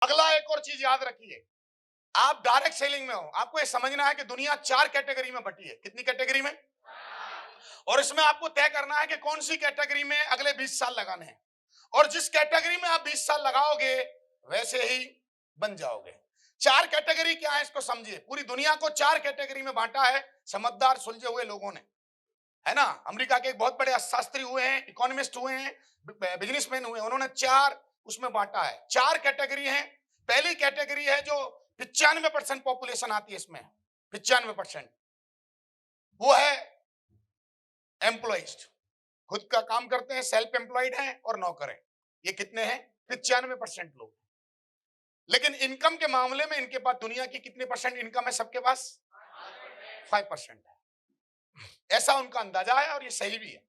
अगला एक और चीज याद रखिए, आप डायरेक्ट सेलिंग में हो, आपको ये समझना है कि दुनिया 4 कैटेगरी में बटी है। कितनी कैटेगरी में? और इसमें आपको तय करना है कि कौन सी कैटेगरी में अगले 20 साल लगाने हैं, और जिस कैटेगरी में आप 20 साल लगाओगे वैसे ही बन जाओगे। 4 कैटेगरी क्या है इसको समझिए। पूरी दुनिया को 4 कैटेगरी में बांटा है समझदार सुलझे हुए लोगों ने, है ना। अमेरिका के एक बहुत बड़े अर्थशास्त्री हुए हैं, इकोनॉमिस्ट हुए हैं, बिजनेसमैन हुए, उन्होंने 4 उसमें बांटा है। 4 कैटेगरी हैं। पहली कैटेगरी है जो 95% पॉपुलेशन आती है इसमें, 95%, वो है एम्प्लॉइज, खुद का काम करते हैं, सेल्फ एम्प्लॉयड हैं और नौकर हैं। ये कितने हैं? 95% लोग। लेकिन इनकम के मामले में इनके पास दुनिया की कितने परसेंट इनकम है? सबके पास 5% है। ऐसा उनका अंदाजा है और ये सही भी है।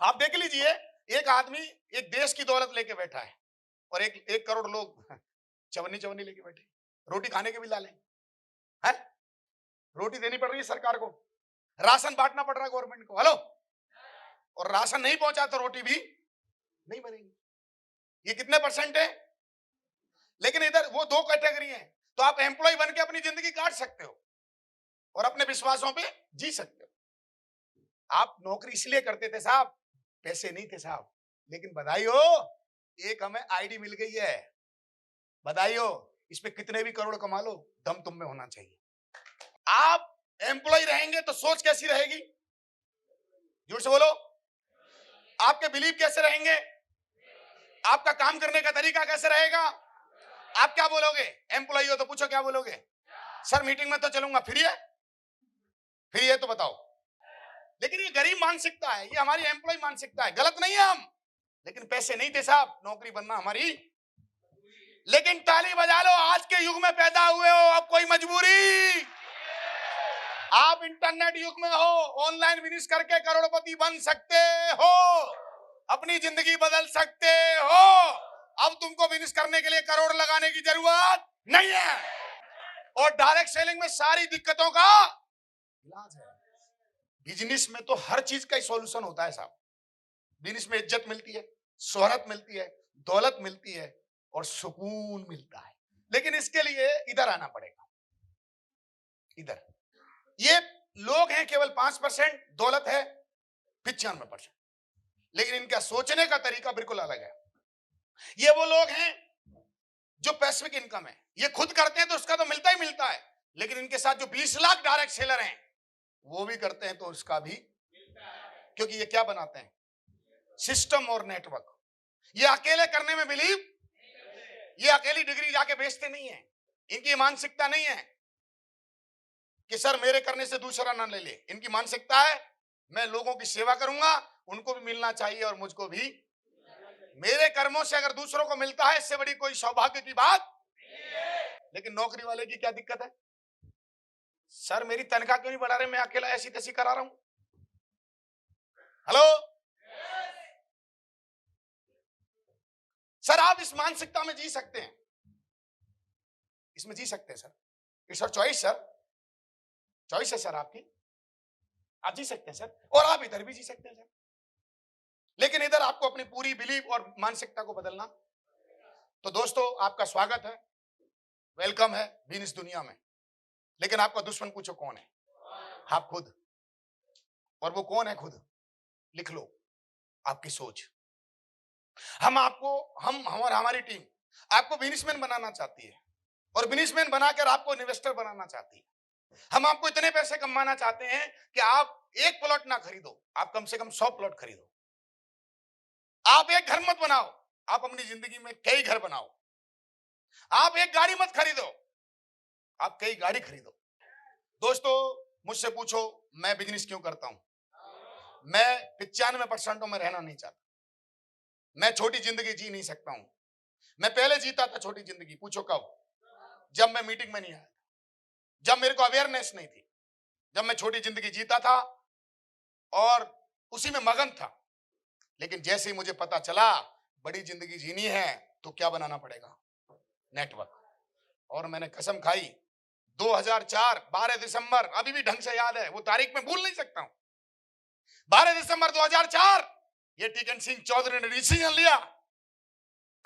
आप देख लीजिए, एक आदमी एक देश की दौलत लेके बैठा है और 1 करोड़ लोग चवन्नी चवन्नी लेके बैठे, रोटी खाने के भी लाले हैं। रोटी देनी पड़ रही है सरकार को, राशन बांटना पड़ रहा है गवर्नमेंट को। हेलो, और राशन नहीं पहुंचा तो रोटी भी नहीं बनेगी। ये कितने परसेंट है? लेकिन इधर वो 2 कैटेगरी हैं। तो आप एम्प्लॉय बन के अपनी जिंदगी काट सकते हो और अपने विश्वासों पे जी सकते हो। आप नौकरी इसलिए करते थे साहब, पैसे नहीं थे साहब। लेकिन बधाई हो, एक हमें आईडी मिल गई है। बधाई हो, इस पे कितने भी करोड़ कमा लो, दम तुम में होना चाहिए। आप एम्प्लॉय रहेंगे तो सोच कैसी रहेगी? जोर से बोलो। आपके बिलीव कैसे रहेंगे? आपका काम करने का तरीका कैसे रहेगा? आप क्या बोलोगे? एम्प्लॉय हो तो पूछो क्या बोलोगे? सर मीटिंग में तो चलूंगा, फिर ये तो बताओ। लेकिन ये गरीब मानसिकता है, ये हमारी एम्प्लॉय मानसिकता है। गलत नहीं है हम, लेकिन पैसे नहीं थे साहब, नौकरी बनना हमारी। लेकिन ताली बजा लो, आज के युग में पैदा हुए हो, अब कोई मजबूरी। आप इंटरनेट युग में हो, ऑनलाइन बिजनेस करके करोड़पति बन सकते हो, अपनी जिंदगी बदल सकते हो। अब तुमको बिजनेस करने के लिए करोड़ लगाने की जरूरत नहीं है। और डायरेक्ट सेलिंग में सारी दिक्कतों का इलाज है। बिजनेस में तो हर चीज का ही सॉल्यूशन होता है साहब। बिजनेस में इज्जत मिलती है, शोहरत मिलती है, दौलत मिलती है और सुकून मिलता है। लेकिन इसके लिए इधर आना पड़ेगा। इधर ये लोग हैं केवल 5%, दौलत है 95%। लेकिन इनका सोचने का तरीका बिल्कुल अलग है। ये वो लोग हैं जो पैसिफिक इनकम है, ये खुद करते हैं तो उसका तो मिलता ही मिलता है। लेकिन इनके साथ जो 20 लाख डायरेक्ट सेलर हैं वो भी करते हैं तो उसका भी, क्योंकि ये क्या बनाते हैं? सिस्टम और नेटवर्क। ये अकेले करने में बिलीव, ये अकेली डिग्री जाके बेचते नहीं है। इनकी मानसिकता नहीं है कि सर मेरे करने से दूसरा ना ले ले। इनकी मानसिकता है मैं लोगों की सेवा करूंगा, उनको भी मिलना चाहिए और मुझको भी। मेरे कर्मों से अगर दूसरों को मिलता है, इससे बड़ी कोई सौभाग्य की बात। लेकिन नौकरी वाले की क्या दिक्कत है? सर मेरी तनख्वाह क्यों नहीं बढ़ा रहे, मैं अकेला ऐसी तैसी करा रहा हूं। हेलो सर, आप इस मानसिकता में जी सकते हैं, इसमें जी सकते हैं sir. It's your choice sir, choice है सर आपकी, आप जी सकते हैं सर। और आप इधर भी जी सकते हैं सर। लेकिन इधर आपको अपनी पूरी बिलीव और मानसिकता को बदलना। तो दोस्तों आपका स्वागत है, वेलकम है बिजनेस दुनिया में। लेकिन आपका दुश्मन पूछो कौन है? आप खुद। और वो कौन है खुद? लिख लो, आपकी सोच। हम और हमारी टीम आपको बिजनेसमैन बनाना चाहती है और बिजनेसमैन बनाकर आपको इन्वेस्टर बनाना चाहती है। हम आपको इतने पैसे कमाना चाहते हैं कि आप एक प्लॉट ना खरीदो, आप कम से कम 100 प्लॉट खरीदो। आप एक घर मत बनाओ, आप अपनी जिंदगी में कई घर बनाओ। आप एक गाड़ी मत खरीदो, आप कई गाड़ी खरीदो। दोस्तों मुझसे पूछो मैं बिजनेस क्यों करता हूं? मैं 95% में रहना नहीं चाहता। मैं छोटी जिंदगी जी नहीं सकता हूं। मैं पहले जीता था छोटी जिंदगी, पूछो कब? जब मैं मीटिंग में नहीं आया, जब मेरे को अवेयरनेस नहीं थी, जब मैं छोटी जिंदगी जीता था और उसी में मगन था। लेकिन जैसे ही मुझे पता चला बड़ी जिंदगी जीनी है तो क्या बनाना पड़ेगा? नेटवर्क। और मैंने कसम खाई, 2004 12 दिसंबर, अभी भी ढंग से याद है, वो तारीख में भूल नहीं सकता हूं। 12 दिसंबर 2004 ये टीकन सिंह चौधरी ने डिसीजन लिया,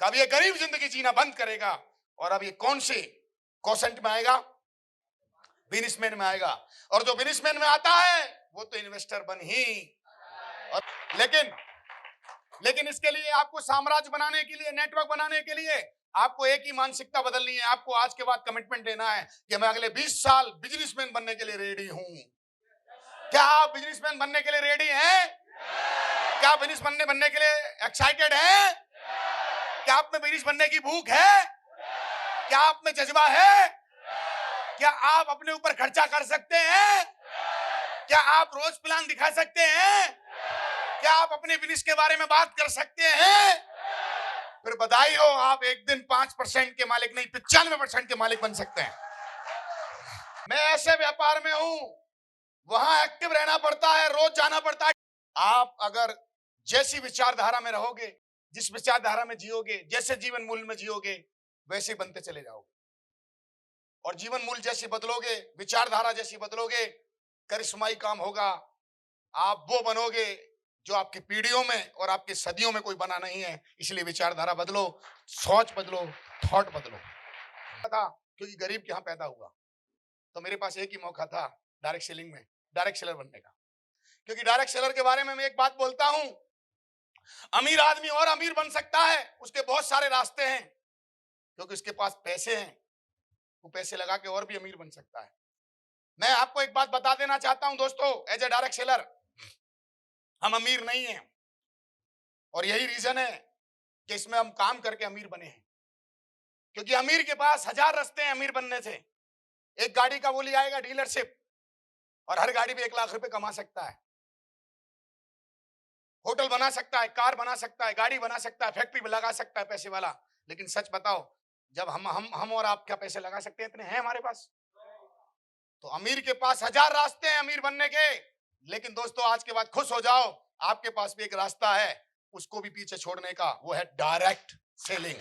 कब ये गरीब जिंदगी जीना बंद करेगा और अब ये कौन से क्वोशेंट में आएगा? बिजनेसमैन में आएगा। और जो बिजनेसमैन में आता है वो तो इन्वेस्टर बन ही। और लेकिन इसके लिए आपको साम्राज्य बनाने के लिए, नेटवर्क बनाने के लिए आपको एक ही मानसिकता बदलनी है। आपको आज के बाद कमिटमेंट लेना है कि मैं अगले 20 साल बिजनेसमैन बनने के लिए रेडी हूं। क्या आप बिजनेसमैन बनने के लिए रेडी हैं? क्या बिजनेस बनने के लिए एक्साइटेड हैं? क्या आप में बिजनेस बनने की भूख है? क्या आप में जज्बा है? क्या आप अपने ऊपर खर्चा कर सकते हैं? क्या आप रोज प्लान दिखा सकते हैं? क्या आप अपने बिजनेस के बारे में बात कर सकते हैं? फिर बधाई हो, आप एक दिन 5% के मालिक नहीं 95% के मालिक बन सकते हैं। मैं ऐसे व्यापार में हूं, वहां एक्टिव रहना पड़ता है, रोज जाना पड़ता है। आप अगर जैसी विचारधारा में रहोगे, जिस विचारधारा में जियोगे, जैसे जीवन मूल्य में जियोगे, वैसे बनते चले जाओगे। और जीवन मूल्य जैसे बदलोगे, विचारधारा जैसी बदलोगे, करिश्माई काम होगा। आप वो बनोगे जो आपकी पीढ़ियों में और आपकी सदियों में कोई बना नहीं है। इसलिए विचारधारा बदलो, सोच बदलो, थॉट बदलो। था क्योंकि गरीब के यहां पैदा हुआ तो मेरे पास एक ही मौका था डायरेक्ट सेलिंग में, डायरेक्ट सेलर बनने का। क्योंकि डायरेक्ट सेलर के बारे में मैं एक बात बोलता हूं, अमीर आदमी और अमीर बन सकता है, उसके बहुत सारे रास्ते हैं। क्योंकि उसके पास पैसे हैं, वो पैसे लगा के और भी अमीर बन सकता है। मैं आपको एक बात बता देना चाहता हूं दोस्तों, एज ए डायरेक्ट सेलर हम अमीर नहीं हैं। और यही रीजन है कि इसमें हम काम करके अमीर बने हैं। क्योंकि अमीर के पास 1000 रास्ते हैं अमीर बनने से। एक गाड़ी का वो ले आएगा डीलरशिप, और हर गाड़ी में 1 लाख रुपए कमा सकता है। होटल बना सकता है, कार बना सकता है, गाड़ी बना सकता है, फैक्ट्री में लगा सकता है पैसे वाला। लेकिन सच बताओ, जब हम और आप क्या पैसे लगा सकते हैं? इतने हैं हमारे पास? तो अमीर के पास 1000 रास्ते हैं अमीर बनने के। लेकिन दोस्तों आज के बाद खुश हो जाओ, आपके पास भी एक रास्ता है, उसको भी पीछे छोड़ने का, वो है डायरेक्ट सेलिंग।